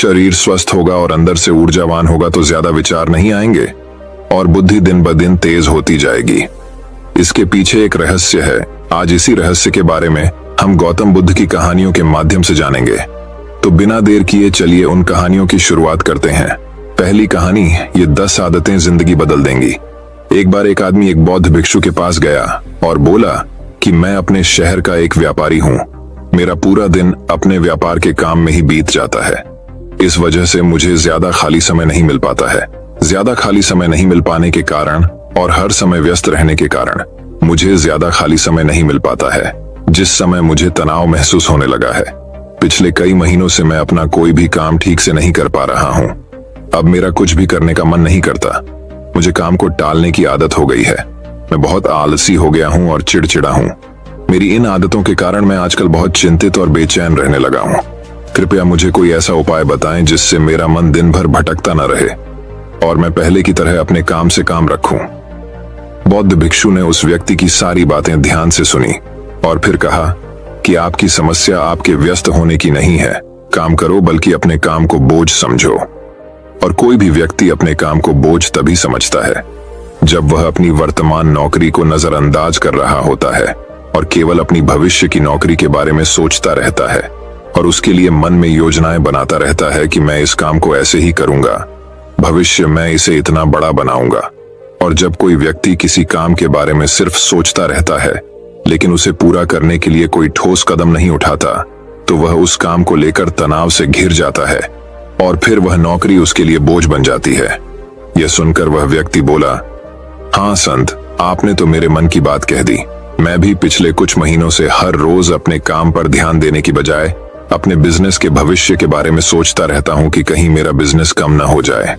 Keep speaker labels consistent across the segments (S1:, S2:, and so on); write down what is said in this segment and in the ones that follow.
S1: शरीर स्वस्थ होगा और अंदर से ऊर्जावान होगा तो ज्यादा विचार नहीं आएंगे और बुद्धि दिन ब दिन तेज होती जाएगी। इसके पीछे एक रहस्य है। आज इसी रहस्य के बारे में हम गौतम बुद्ध की कहानियों के माध्यम से जानेंगे। तो बिना देर किए चलिए उन कहानियों की शुरुआत करते हैं। पहली कहानी, ये 10 आदतें जिंदगी बदल देंगी। एक बार एक आदमी एक बौद्ध भिक्षु के पास गया और बोला कि मैं अपने शहर का एक व्यापारी हूँ। मेरा पूरा दिन अपने व्यापार के काम में ही बीत जाता है। इस वजह से मुझे ज्यादा खाली समय नहीं मिल पाता है। ज्यादा खाली समय नहीं मिल पाने के कारण और हर समय व्यस्त रहने के कारण मुझे ज्यादा खाली समय नहीं मिल पाता है, जिस समय मुझे तनाव महसूस होने लगा है। पिछले कई महीनों से मैं अपना कोई भी काम ठीक से नहीं कर पा रहा हूँ। अब मेरा कुछ भी करने का मन नहीं करता। मुझे काम को टालने की आदत हो गई है। मैं बहुत आलसी हो गया हूँ और चिड़चिड़ा हूँ। मेरी इन आदतों के कारण मैं आजकल बहुत चिंतित और बेचैन रहने लगा हूँ। कृपया मुझे कोई ऐसा उपाय बताएं जिससे मेरा मन दिन भर भटकता न रहे और मैं पहले की तरह अपने काम से काम रखूं। बौद्ध भिक्षु ने उस व्यक्ति की सारी बातें ध्यान से सुनी और फिर कहा कि आपकी समस्या आपके व्यस्त होने की नहीं है। काम करो, बल्कि अपने काम को बोझ समझो। और कोई भी व्यक्ति अपने काम को बोझ तभी समझता है जब वह अपनी वर्तमान नौकरी को नजरअंदाज कर रहा होता है और केवल अपनी भविष्य की नौकरी के बारे में सोचता रहता है और उसके लिए मन में योजनाएं बनाता रहता है कि मैं इस काम को ऐसे ही करूंगा, भविष्य में इसे इतना बड़ा बनाऊंगा। और जब कोई व्यक्ति किसी काम के बारे में सिर्फ सोचता रहता है लेकिन उसे पूरा करने के लिए कोई ठोस कदम नहीं उठाता, तो वह उस काम को लेकर तनाव से घिर जाता है और फिर वह नौकरी उसके लिए बोझ बन जाती है। यह सुनकर वह व्यक्ति बोला, हाँ संत, आपने तो मेरे मन की बात कह दी। मैं भी पिछले कुछ महीनों से हर रोज अपने काम पर ध्यान देने की बजाय अपने बिजनेस के भविष्य के बारे में सोचता रहता हूं कि कहीं मेरा बिजनेस कम न हो जाए।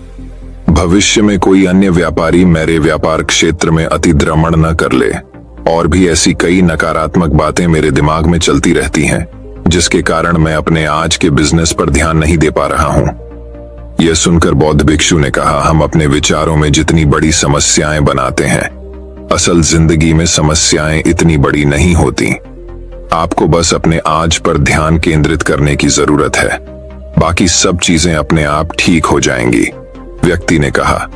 S1: भविष्य में कोई अन्य व्यापारी मेरे व्यापार क्षेत्र में अतिक्रमण न कर ले। और भी ऐसी कई नकारात्मक बातें मेरे दिमाग में चलती रहती हैं, जिसके कारण मैं अपने आज के बिजनेस पर ध्यान नहीं दे पा रहा हूं। यह सुनकर बौद्ध भिक्षु ने कहा, हम अपने विचारों में जितनी बड़ी समस्याएं बनाते हैं, असल जिंदगी में समस्याएं इतनी बड़ी नहीं होती। आपको बस अपने आज पर ध्यान केंद्रित करने की जरूरत है। बाकी सब चीजें अपने आप ठीक हो जाएंगी। व्यक्ति ने कहा,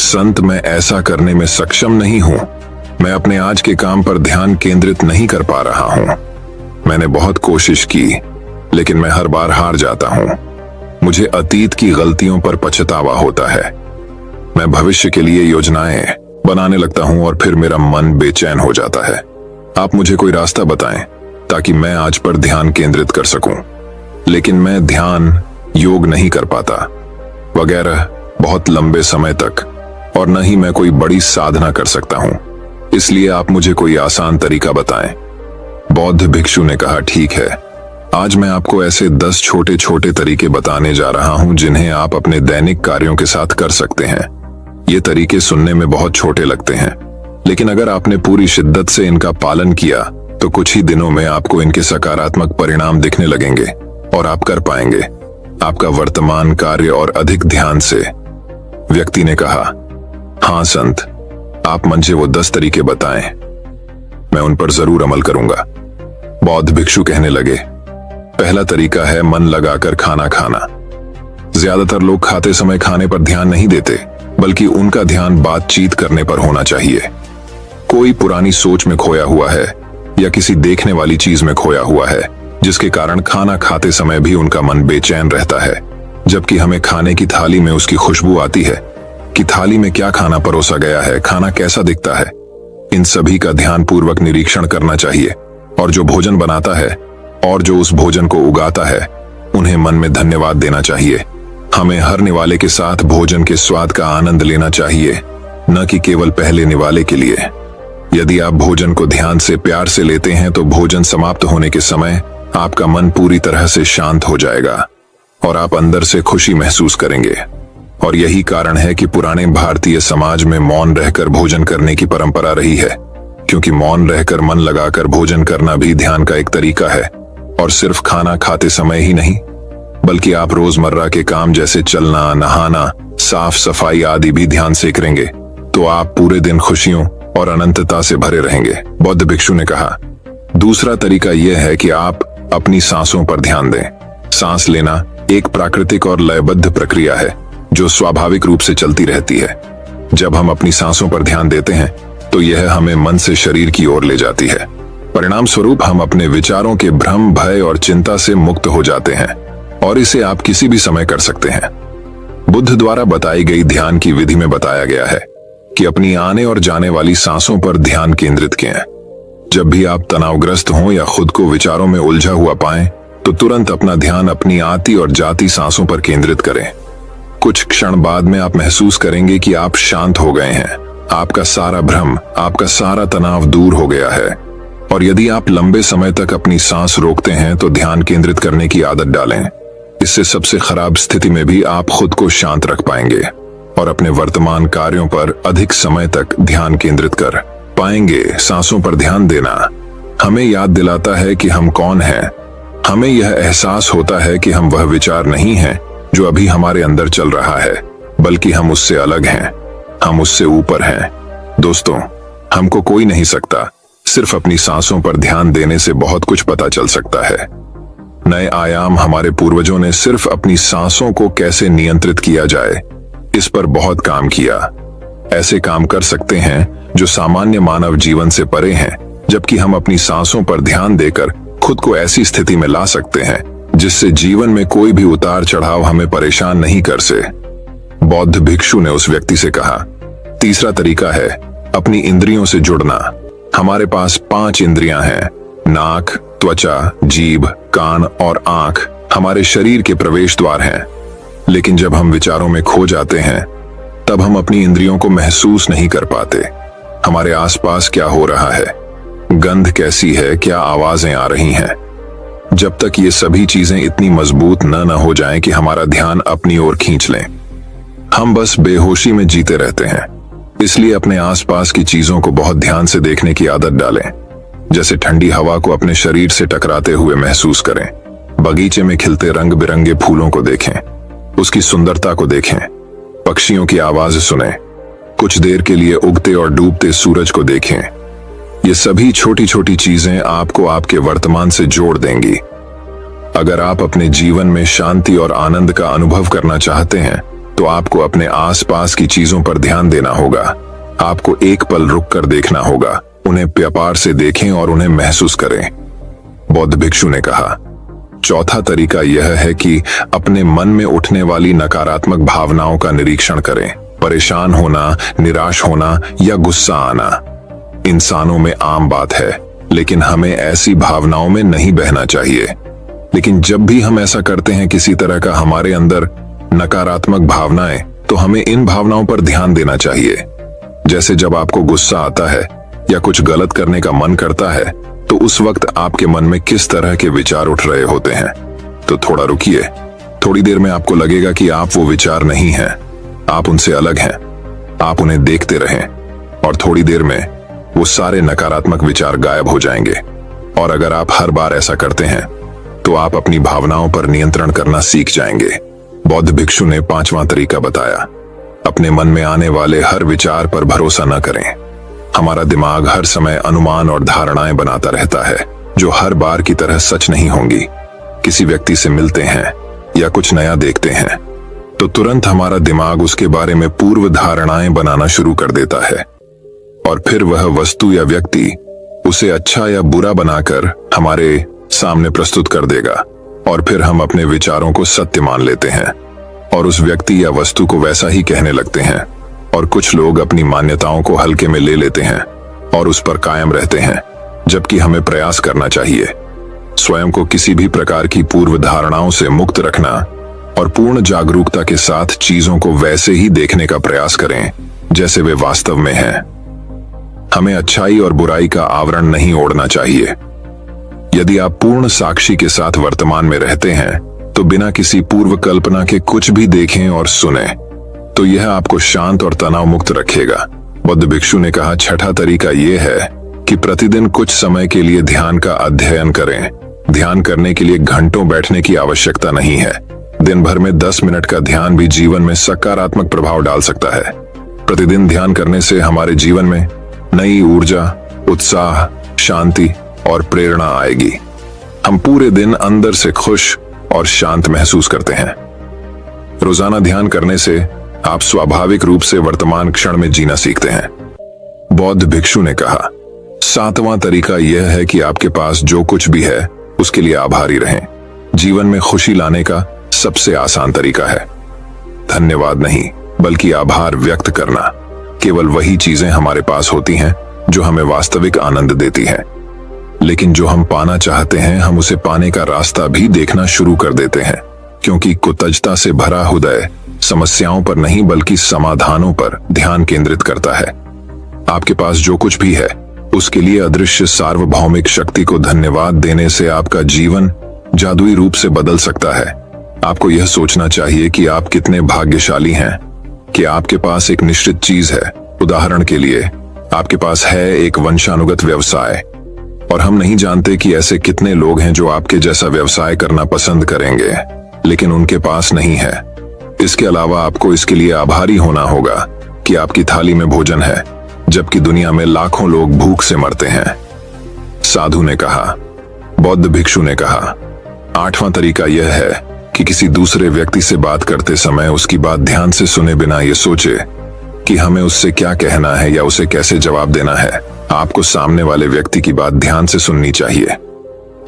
S1: संत, मैं ऐसा करने में सक्षम नहीं हूं। मैं अपने आज के काम पर ध्यान केंद्रित नहीं कर पा रहा हूं। मैंने बहुत कोशिश की, लेकिन मैं हर बार हार जाता हूं। मुझे अतीत की गलतियों पर पछतावा होता है। मैं भविष्य के लिए योजनाएं बनाने लगता हूं और फिर मेरा मन बेचैन हो जाता है। आप मुझे कोई रास्ता बताएं ताकि मैं आज पर ध्यान केंद्रित कर सकूं। लेकिन मैं ध्यान, योग नहीं कर पाता वगैरह बहुत लंबे समय तक, और न ही मैं कोई बड़ी साधना कर सकता हूं। इसलिए आप मुझे कोई आसान तरीका बताएं। बौद्ध भिक्षु ने कहा, ठीक है, आज मैं आपको ऐसे 10 छोटे छोटे तरीके बताने जा रहा हूं जिन्हें आप अपने दैनिक कार्यों के साथ कर सकते हैं। ये तरीके सुनने में बहुत छोटे लगते हैं, लेकिन अगर आपने पूरी शिद्दत से इनका पालन किया तो कुछ ही दिनों में आपको इनके सकारात्मक परिणाम दिखने लगेंगे और आप कर पाएंगे आपका वर्तमान कार्य और अधिक ध्यान से। व्यक्ति ने कहा, हाँ संत, आप मुझे वो 10 तरीके बताएं। मैं उन पर जरूर अमल करूंगा। बौद्ध भिक्षु कहने लगे, पहला तरीका है मन लगाकर खाना खाना। ज्यादातर लोग खाते समय खाने पर ध्यान नहीं देते, बल्कि उनका ध्यान बातचीत करने पर होना चाहिए। कोई पुरानी सोच में खोया हुआ है या किसी देखने वाली चीज में खोया हुआ है, जिसके कारण खाना खाते समय भी उनका मन बेचैन रहता है, जबकि हमें खाने की थाली में उसकी खुशबू आती है कि थाली में क्या खाना परोसा गया है, खाना कैसा दिखता है। इन सभी का ध्यान पूर्वक निरीक्षण करना चाहिए और जो भोजन बनाता है और जो उस भोजन को उगाता है, उन्हें मन में धन्यवाद देना चाहिए। हमें हर निवाले के साथ भोजन के स्वाद का आनंद लेना चाहिए, न कि केवल पहले निवाले के लिए। यदि आप भोजन को ध्यान से, प्यार से लेते हैं तो भोजन समाप्त होने के समय आपका मन पूरी तरह से शांत हो जाएगा और आप अंदर से खुशी महसूस करेंगे। और यही कारण है कि पुराने भारतीय समाज में मौन रहकर भोजन करने की परंपरा रही है, क्योंकि मौन रहकर मन लगाकर भोजन करना भी ध्यान का एक तरीका है। और सिर्फ खाना खाते समय ही नहीं, बल्कि आप रोजमर्रा के काम जैसे चलना, नहाना, साफ सफाई आदि भी ध्यान से करेंगे तो आप पूरे दिन खुशियों और अनंतता से भरे रहेंगे। बौद्ध भिक्षु ने कहा, दूसरा तरीका यह है कि आप अपनी सांसों पर ध्यान दें। सांस लेना एक प्राकृतिक और लयबद्ध प्रक्रिया है जो स्वाभाविक रूप से चलती रहती है। जब हम अपनी सांसों पर ध्यान देते हैं तो यह हमें मन से शरीर की ओर ले जाती है। परिणाम स्वरूप हम अपने विचारों के भ्रम, भय और चिंता से मुक्त हो जाते हैं और इसे आप किसी भी समय कर सकते हैं। बुद्ध द्वारा बताई गई ध्यान की विधि में बताया गया है कि अपनी आने और जाने वाली सांसों पर ध्यान केंद्रित करें। जब भी आप तनावग्रस्त हों या खुद को विचारों में उलझा हुआ पाएं, तो तुरंत अपना ध्यान अपनी आती और जाती सांसों पर केंद्रित करें। कुछ क्षण बाद में आप महसूस करेंगे कि आप शांत हो गए हैं, आपका सारा भ्रम, आपका सारा तनाव दूर हो गया है। और यदि आप लंबे समय तक अपनी सांस रोकते हैं तो ध्यान केंद्रित करने की आदत डालें। इससे सबसे खराब स्थिति में भी आप खुद को शांत रख पाएंगे और अपने वर्तमान कार्यों पर अधिक समय तक ध्यान केंद्रित कर पाएंगे। सांसों पर ध्यान देना हमें याद दिलाता है कि हम कौन हैं। हमें यह एहसास होता है कि हम वह विचार नहीं हैं जो अभी हमारे अंदर चल रहा है, बल्कि हम उससे अलग हैं, हम उससे ऊपर हैं। दोस्तों, हमको कोई नहीं सकता, सिर्फ अपनी सांसों पर ध्यान देने से बहुत कुछ पता चल सकता है। नए आयाम हमारे पूर्वजों ने सिर्फ अपनी सांसों को कैसे नियंत्रित किया जाए, इस पर बहुत काम किया। ऐसे काम कर सकते हैं जो सामान्य मानव जीवन से परे हैं, जबकि हम अपनी सांसों पर ध्यान देकर खुद को ऐसी स्थिति में ला सकते हैं जिससे जीवन में कोई भी उतार चढ़ाव हमें परेशान नहीं कर से। बौद्ध भिक्षु ने उस व्यक्ति से कहा, तीसरा तरीका है अपनी इंद्रियों से जुड़ना। हमारे पास 5 इंद्रियां हैं, नाक, त्वचा, जीभ, कान और आंख हमारे शरीर के प्रवेश द्वार हैं। लेकिन जब हम विचारों में खो जाते हैं तब हम अपनी इंद्रियों को महसूस नहीं कर पाते। हमारे आसपास क्या हो रहा है, गंध कैसी है, क्या आवाजें आ रही हैं। जब तक ये सभी चीजें इतनी मजबूत न हो जाएं कि हमारा ध्यान अपनी ओर खींच लें, हम बस बेहोशी में जीते रहते हैं। इसलिए अपने आसपास की चीजों को बहुत ध्यान से देखने की आदत डालें। जैसे ठंडी हवा को अपने शरीर से टकराते हुए महसूस करें, बगीचे में खिलते रंग बिरंगे फूलों को देखें, उसकी सुंदरता को देखें, पक्षियों की आवाज सुनें, कुछ देर के लिए उगते और डूबते सूरज को देखें। ये सभी छोटी छोटी चीजें आपको आपके वर्तमान से जोड़ देंगी। अगर आप अपने जीवन में शांति और आनंद का अनुभव करना चाहते हैं तो आपको अपने आसपास की चीजों पर ध्यान देना होगा। आपको एक पल रुक कर देखना होगा, उन्हें प्यार से देखें और उन्हें महसूस करें। बौद्ध भिक्षु ने कहा, चौथा तरीका यह है कि अपने मन में उठने वाली नकारात्मक भावनाओं का निरीक्षण करें। परेशान होना, निराश होना या गुस्सा आना इंसानों में आम बात है, लेकिन हमें ऐसी भावनाओं में नहीं बहना चाहिए। लेकिन जब भी हम ऐसा करते हैं, किसी तरह का हमारे अंदर नकारात्मक भावनाएं, तो हमें इन भावनाओं पर ध्यान देना चाहिए। जैसे जब आपको गुस्सा आता है या कुछ गलत करने का मन करता है, तो उस वक्त आपके मन में किस तरह के विचार उठ रहे होते हैं। तो थोड़ा रुकिए, थोड़ी देर में आपको लगेगा कि आप वो विचार नहीं हैं, आप उनसे अलग हैं। आप उन्हें देखते रहें और थोड़ी देर में वो सारे नकारात्मक विचार गायब हो जाएंगे। और अगर आप हर बार ऐसा करते हैं तो आप अपनी भावनाओं पर नियंत्रण करना सीख जाएंगे। बौद्ध भिक्षु ने 5वां तरीका बताया, अपने मन में आने वाले हर विचार पर भरोसा न करें। हमारा दिमाग हर समय अनुमान और धारणाएं बनाता रहता है जो हर बार की तरह सच नहीं होंगी। किसी व्यक्ति से मिलते हैं या कुछ नया देखते हैं तो तुरंत हमारा दिमाग उसके बारे में पूर्व धारणाएं बनाना शुरू कर देता है और फिर वह वस्तु या व्यक्ति उसे अच्छा या बुरा बनाकर हमारे सामने प्रस्तुत कर देगा और फिर हम अपने विचारों को सत्य मान लेते हैं और उस व्यक्ति या वस्तु को वैसा ही कहने लगते हैं। और कुछ लोग अपनी मान्यताओं को हल्के में ले लेते हैं और उस पर कायम रहते हैं, जबकि हमें प्रयास करना चाहिए स्वयं को किसी भी प्रकार की पूर्व धारणाओं से मुक्त रखना और पूर्ण जागरूकता के साथ चीजों को वैसे ही देखने का प्रयास करें जैसे वे वास्तव में हैं। हमें अच्छाई और बुराई का आवरण नहीं ओढ़ना चाहिए। यदि आप पूर्ण साक्षी के साथ वर्तमान में रहते हैं तो बिना किसी पूर्व कल्पना के कुछ भी देखें और सुने तो यह आपको शांत और तनाव मुक्त रखेगा। बुद्ध भिक्षु ने कहा, छठा तरीका यह है कि प्रतिदिन कुछ समय के लिए ध्यान का अध्ययन करें। ध्यान करने के लिए घंटों बैठने की आवश्यकता नहीं है। दिन भर में 10 मिनट का ध्यान भी जीवन में सकारात्मक प्रभाव डाल सकता है। प्रतिदिन ध्यान करने से हमारे जीवन में नई ऊर्जा, उत्साह, शांति और प्रेरणा आएगी। हम पूरे दिन अंदर से खुश और शांत महसूस करते हैं। रोजाना ध्यान करने से आप स्वाभाविक रूप से वर्तमान क्षण में जीना सीखते हैं। बौद्ध भिक्षु ने कहा, 7वां तरीका यह है कि आपके पास जो कुछ भी है उसके लिए आभारी रहें। जीवन में खुशी लाने का सबसे आसान तरीका है धन्यवाद नहीं, बल्कि आभार व्यक्त करना। केवल वही चीजें हमारे पास होती हैं जो हमें वास्तविक आनंद देती हैं, लेकिन जो हम पाना चाहते हैं हम उसे पाने का रास्ता भी देखना शुरू कर देते हैं, क्योंकि कृतज्ञता से भरा हृदय समस्याओं पर नहीं बल्कि समाधानों पर ध्यान केंद्रित करता है। आपके पास जो कुछ भी है उसके लिए अदृश्य सार्वभौमिक शक्ति को धन्यवाद देने से आपका जीवन जादुई रूप से बदल सकता है। आपको यह सोचना चाहिए कि आप कितने भाग्यशाली हैं कि आपके पास एक निश्चित चीज है। उदाहरण के लिए, आपके पास है एक वंशानुगत व्यवसाय, और हम नहीं जानते कि ऐसे कितने लोग हैं जो आपके जैसा व्यवसाय करना पसंद करेंगे, लेकिन उनके पास नहीं है। इसके अलावा आपको इसके लिए आभारी होना होगा कि आपकी थाली में भोजन है, जबकि दुनिया में लाखों लोग भूख से मरते हैं। साधु ने कहा, बौद्ध भिक्षु ने कहा, 8वां तरीका यह है कि किसी दूसरे व्यक्ति से बात करते समय उसकी बात ध्यान से सुने बिना ये सोचे कि हमें उससे क्या कहना है या उसे कैसे जवाब देना है। आपको सामने वाले व्यक्ति की बात ध्यान से सुननी चाहिए।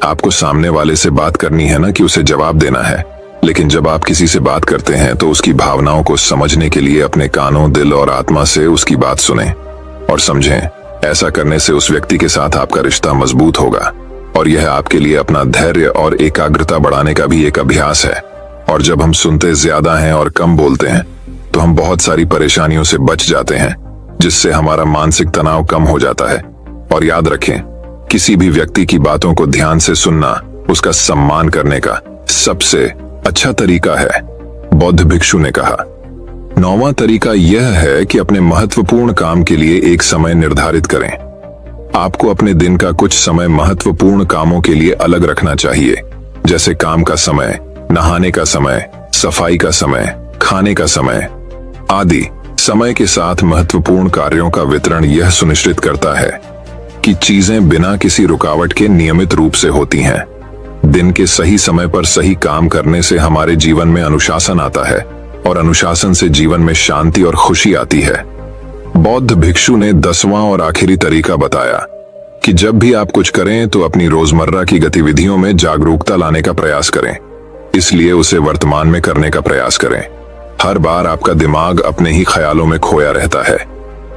S1: आपको सामने वाले से बात करनी है ना कि उसे जवाब देना है। लेकिन जब आप किसी से बात करते हैं तो उसकी भावनाओं को समझने के लिए अपने कानों, दिल और आत्मा से उसकी बात सुनें और समझें। ऐसा करने से उस व्यक्ति के साथ आपका रिश्ता मजबूत होगा, और यह आपके लिए अपना धैर्य और एकाग्रता बढ़ाने का भी एक अभ्यास है। और जब हम सुनते ज्यादा हैं और कम बोलते हैं तो हम बहुत सारी परेशानियों से बच जाते हैं, जिससे हमारा मानसिक तनाव कम हो जाता है। और याद रखें, किसी भी व्यक्ति की बातों को ध्यान से सुनना उसका सम्मान करने का सबसे अच्छा तरीका है, बौद्ध भिक्षु ने कहा। 9वां तरीका यह है कि अपने महत्वपूर्ण काम के लिए एक समय निर्धारित करें। आपको अपने दिन का कुछ समय महत्वपूर्ण कामों के लिए अलग रखना चाहिए, जैसे काम का समय, नहाने का समय, सफाई का समय, खाने का समय आदि। समय के साथ महत्वपूर्ण कार्यों का वितरण यह सुनिश्चित करता है कि चीजें बिना किसी रुकावट के नियमित रूप से होती हैं। दिन के सही समय पर सही काम करने से हमारे जीवन में अनुशासन आता है, और अनुशासन से जीवन में शांति और खुशी आती है। बौद्ध भिक्षु ने 10वां और आखिरी तरीका बताया कि जब भी आप कुछ करें तो अपनी रोजमर्रा की गतिविधियों में जागरूकता लाने का प्रयास करें, इसलिए उसे वर्तमान में करने का प्रयास करें। हर बार आपका दिमाग अपने ही ख्यालों में खोया रहता है,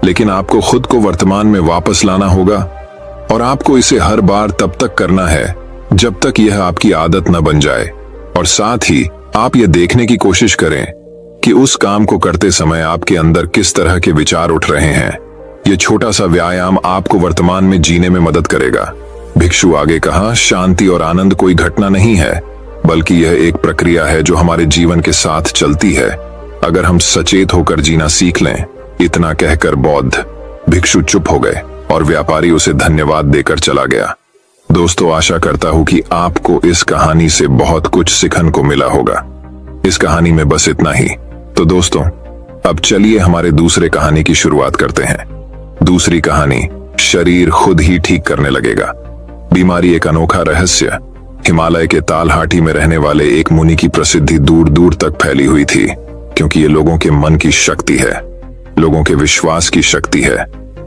S1: लेकिन आपको खुद को वर्तमान में वापस लाना होगा, और आपको इसे हर बार तब तक करना है जब तक यह आपकी आदत न बन जाए। और साथ ही आप यह देखने की कोशिश करें कि उस काम को करते समय आपके अंदर किस तरह के विचार उठ रहे हैं। यह छोटा सा व्यायाम आपको वर्तमान में जीने में मदद करेगा। भिक्षु आगे कहा, शांति और आनंद कोई घटना नहीं है, बल्कि यह एक प्रक्रिया है जो हमारे जीवन के साथ चलती है, अगर हम सचेत होकर जीना सीख लें। इतना कहकर बौद्ध भिक्षु चुप हो गए और व्यापारी उसे धन्यवाद देकर चला गया। दोस्तों, आशा करता हूं कि आपको इस कहानी से बहुत कुछ सीखने को मिला होगा। इस कहानी में बस इतना ही। तो दोस्तों, अब चलिए हमारे दूसरे कहानी की शुरुआत करते हैं। दूसरी कहानी, शरीर खुद ही ठीक करने लगेगा। बीमारी एक अनोखा रहस्य। हिमालय के तालहाटी में रहने वाले एक मुनि की प्रसिद्धि दूर दूर तक फैली हुई थी, क्योंकि ये लोगों के मन की शक्ति है, लोगों के विश्वास की शक्ति है,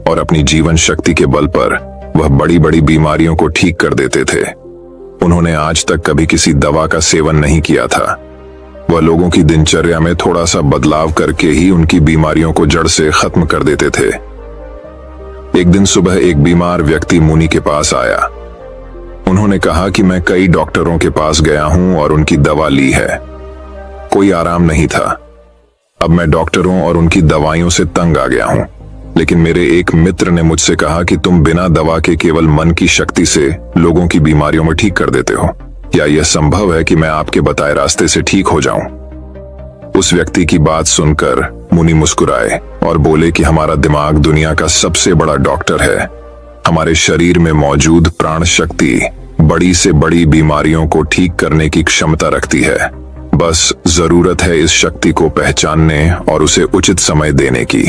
S1: और अपनी जीवन शक्ति के बल पर वह बड़ी बड़ी बीमारियों को ठीक कर देते थे। उन्होंने आज तक कभी किसी दवा का सेवन नहीं किया था। वह लोगों की दिनचर्या में थोड़ा सा बदलाव करके ही उनकी बीमारियों को जड़ से खत्म कर देते थे। एक दिन सुबह एक बीमार व्यक्ति मुनि के पास आया। उन्होंने कहा कि मैं कई डॉक्टरों के पास गया हूं और उनकी दवा ली है, कोई आराम नहीं था। अब मैं डॉक्टरों और उनकी दवाइयों से तंग आ गया हूं, लेकिन मेरे एक मित्र ने मुझसे कहा कि तुम बिना दवा के केवल मन की शक्ति से लोगों की बीमारियों में ठीक कर देते हो। क्या यह संभव है कि मैं आपके बताए रास्ते से ठीक हो जाऊं? उस व्यक्ति की बात सुनकर मुनि मुस्कुराए और बोले कि हमारा दिमाग दुनिया का सबसे बड़ा डॉक्टर है। हमारे शरीर में मौजूद प्राण शक्ति बड़ी से बड़ी बीमारियों को ठीक करने की क्षमता रखती है। बस जरूरत है इस शक्ति को पहचानने और उसे उचित समय देने की,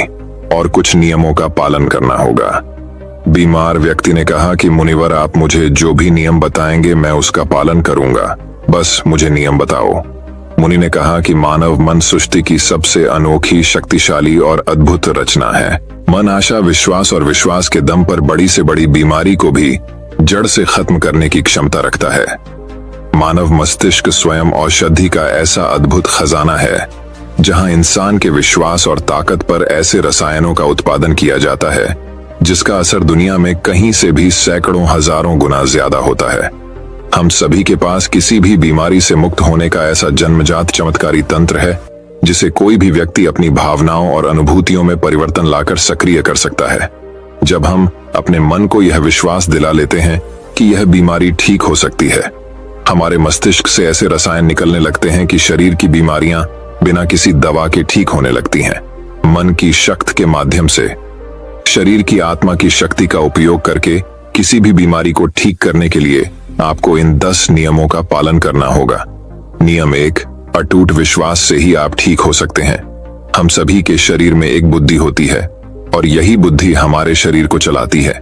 S1: और कुछ नियमों का पालन करना होगा। बीमार व्यक्ति ने कहा कि मुनिवर, आप मुझे जो भी नियम बताएंगे मैं उसका पालन करूंगा, बस मुझे नियम बताओ। मुनि ने कहा कि मानव मन सृष्टि की सबसे अनोखी, शक्तिशाली और अद्भुत रचना है। मन आशा, विश्वास और विश्वास के दम पर बड़ी से बड़ी बीमारी को भी जड़ से खत्म करने की क्षमता रखता है। मानव मस्तिष्क स्वयं औषधि का ऐसा अद्भुत खजाना है जहां इंसान के विश्वास और ताकत पर ऐसे रसायनों का उत्पादन किया जाता है जिसका असर दुनिया में कहीं से भी सैकड़ों हजारों गुना ज्यादा होता है। हम सभी के पास किसी भी बीमारी से मुक्त होने का ऐसा जन्मजात चमत्कारी तंत्र है जिसे कोई भी व्यक्ति अपनी भावनाओं और अनुभूतियों में परिवर्तन लाकर सक्रिय कर सकता है। जब हम अपने मन को यह विश्वास दिला लेते हैं कि यह बीमारी ठीक हो सकती है, हमारे मस्तिष्क से ऐसे रसायन निकलने लगते हैं कि शरीर की बीमारियां बिना किसी दवा के ठीक होने लगती हैं। मन की शक्ति के माध्यम से शरीर की आत्मा की शक्ति का उपयोग करके किसी भी बीमारी को ठीक करने के लिए आपको इन 10 नियमों का पालन करना होगा। नियम 1, अटूट विश्वास से ही आप ठीक हो सकते हैं। हम सभी के शरीर में एक बुद्धि होती है और यही बुद्धि हमारे शरीर को चलाती है।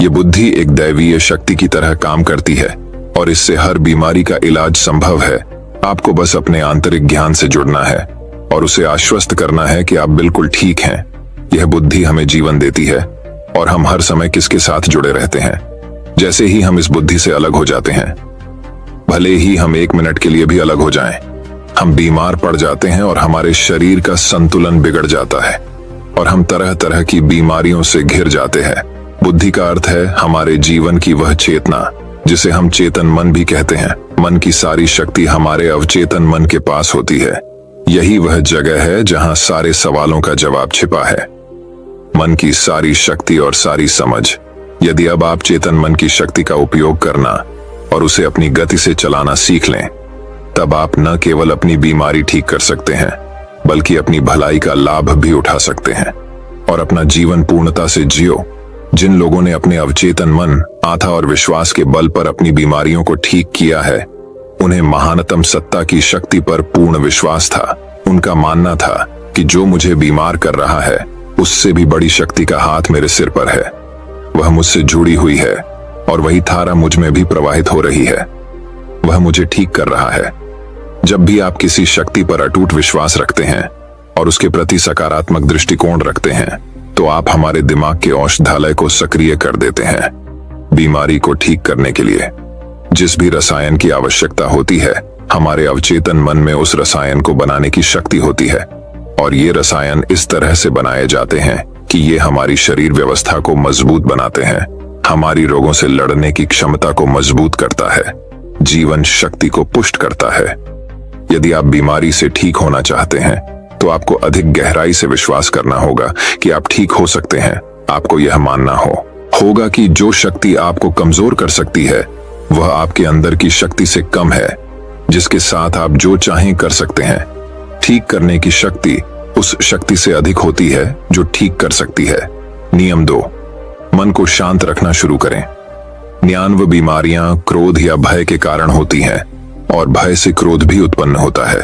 S1: ये बुद्धि एक दैवीय शक्ति की तरह काम करती है और इससे हर बीमारी का इलाज संभव है। आपको बस अपने आंतरिक ज्ञान से जुड़ना है और उसे आश्वस्त करना है कि आप बिल्कुल ठीक हैं। यह बुद्धि हमें जीवन देती है और हम हर समय किसके साथ जुड़े रहते हैं। जैसे ही हम इस बुद्धि से अलग हो जाते हैं, भले ही हम 1 मिनट के लिए भी अलग हो जाएं, हम बीमार पड़ जाते हैं और हमारे शरीर का संतुलन बिगड़ जाता है और हम तरह तरह की बीमारियों से घिर जाते हैं। बुद्धि का अर्थ है हमारे जीवन की वह चेतना जिसे हम चेतन मन भी कहते हैं। मन की सारी शक्ति हमारे अवचेतन मन के पास होती है। यही वह जगह है जहां सारे सवालों का जवाब छिपा है। मन की सारी शक्ति और सारी समझ। यदि अब आप चेतन मन की शक्ति का उपयोग करना और उसे अपनी गति से चलाना सीख लें, तब आप न केवल अपनी बीमारी ठीक कर सकते हैं बल्कि अपनी भलाई का लाभ भी उठा सकते हैं और अपना जीवन पूर्णता से जियो। जिन लोगों ने अपने अवचेतन मन, आस्था और विश्वास के बल पर अपनी बीमारियों को ठीक किया है, उन्हें महानतम सत्ता की शक्ति पर पूर्ण विश्वास था। उनका मानना था कि जो मुझे बीमार कर रहा है उससे भी बड़ी शक्ति का हाथ मेरे सिर पर है। वह मुझसे जुड़ी हुई है और वही धारा मुझ में भी प्रवाहित हो रही है। वह मुझे ठीक कर रहा है। जब भी आप किसी शक्ति पर अटूट विश्वास रखते हैं और उसके प्रति सकारात्मक दृष्टिकोण रखते हैं, तो आप हमारे दिमाग के औषधालय को सक्रिय कर देते हैं। बीमारी को ठीक करने के लिए जिस भी रसायन की आवश्यकता होती है, हमारे अवचेतन मन में उस रसायन को बनाने की शक्ति होती है और ये रसायन इस तरह से बनाए जाते हैं कि ये हमारी शरीर व्यवस्था को मजबूत बनाते हैं, हमारी रोगों से लड़ने की क्षमता को मजबूत करता है, जीवन शक्ति को पुष्ट करता है। यदि आप बीमारी से ठीक होना चाहते हैं तो आपको अधिक गहराई से विश्वास करना होगा कि आप ठीक हो सकते हैं। आपको यह मानना होगा कि जो शक्ति आपको कमजोर कर सकती है वह आपके अंदर की शक्ति से कम है, जिसके साथ आप जो चाहें कर सकते हैं। ठीक करने की शक्ति उस शक्ति से अधिक होती है जो ठीक कर सकती है। नियम 2, मन को शांत रखना शुरू करें। 99 बीमारियां क्रोध या भय के कारण होती हैं और भय से क्रोध भी उत्पन्न होता है।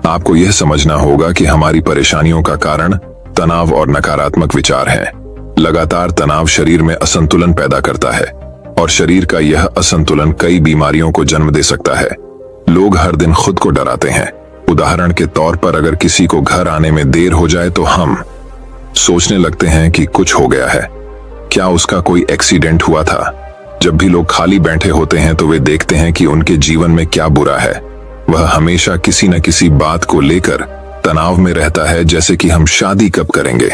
S1: आपको यह समझना होगा कि हमारी परेशानियों का कारण तनाव और नकारात्मक विचार हैं। लगातार तनाव शरीर में असंतुलन पैदा करता है और शरीर का यह असंतुलन कई बीमारियों को जन्म दे सकता है। लोग हर दिन खुद को डराते हैं। उदाहरण के तौर पर अगर किसी को घर आने में देर हो जाए तो हम सोचने लगते हैं कि कुछ हो गया है, क्या उसका कोई एक्सीडेंट हुआ था। जब भी लोग खाली बैठे होते हैं तो वे देखते हैं कि उनके जीवन में क्या बुरा है। वह हमेशा किसी न किसी बात को लेकर तनाव में रहता है, जैसे कि हम शादी कब करेंगे,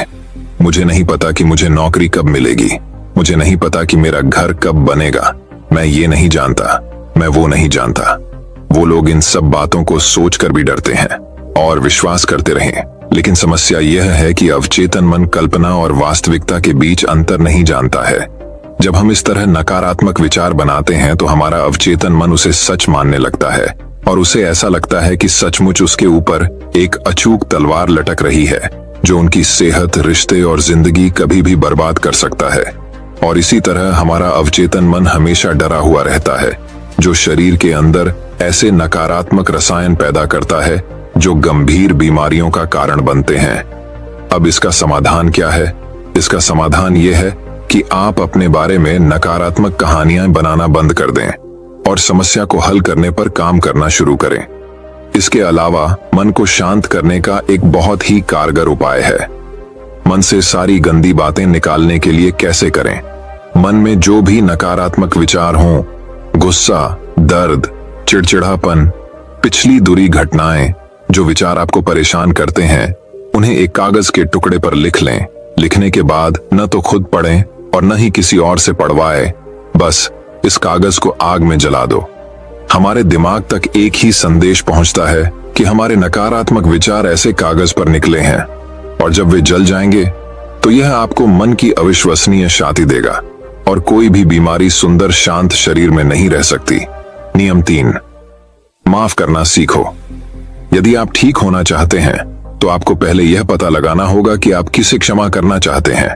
S1: मुझे नहीं पता कि मुझे नौकरी कब मिलेगी, मुझे नहीं पता कि मेरा घर कब बनेगा, मैं ये नहीं जानता, मैं वो नहीं जानता। वो लोग इन सब बातों को सोचकर भी डरते हैं और विश्वास करते रहें। लेकिन समस्या यह है कि अवचेतन मन कल्पना और वास्तविकता के बीच अंतर नहीं जानता है। जब हम इस तरह नकारात्मक विचार बनाते हैं तो हमारा अवचेतन मन उसे सच मानने लगता है और उसे ऐसा लगता है कि सचमुच उसके ऊपर एक अचूक तलवार लटक रही है जो उनकी सेहत, रिश्ते और जिंदगी कभी भी बर्बाद कर सकता है। और इसी तरह हमारा अवचेतन मन हमेशा डरा हुआ रहता है, जो शरीर के अंदर ऐसे नकारात्मक रसायन पैदा करता है जो गंभीर बीमारियों का कारण बनते हैं। अब इसका समाधान क्या है? इसका समाधान यह है कि आप अपने बारे में नकारात्मक कहानियां बनाना बंद कर दें। और समस्या को हल करने पर काम करना शुरू करें। इसके अलावा मन को शांत करने का एक बहुत ही कारगर उपाय है। मन से सारी गंदी बातें निकालने के लिए कैसे करें? मन में जो भी नकारात्मक विचार हों, गुस्सा, दर्द, चिड़चिड़ापन, पिछली बुरी घटनाएं, जो विचार आपको परेशान करते हैं, उन्हें एक कागज के टुकड़े पर लिख लें। लिखने के बाद न तो खुद पढ़ें और न ही किसी और से पढ़वाएं, बस इस कागज को आग में जला दो। हमारे दिमाग तक एक ही संदेश पहुंचता है कि हमारे नकारात्मक विचार ऐसे कागज पर निकले हैं, और जब वे जल जाएंगे तो यह आपको मन की अविश्वसनीय शांति देगा और कोई भी बीमारी सुंदर शांत शरीर में नहीं रह सकती। नियम 3, माफ करना सीखो। यदि आप ठीक होना चाहते हैं तो आपको पहले यह पता लगाना होगा कि आप किसे क्षमा करना चाहते हैं।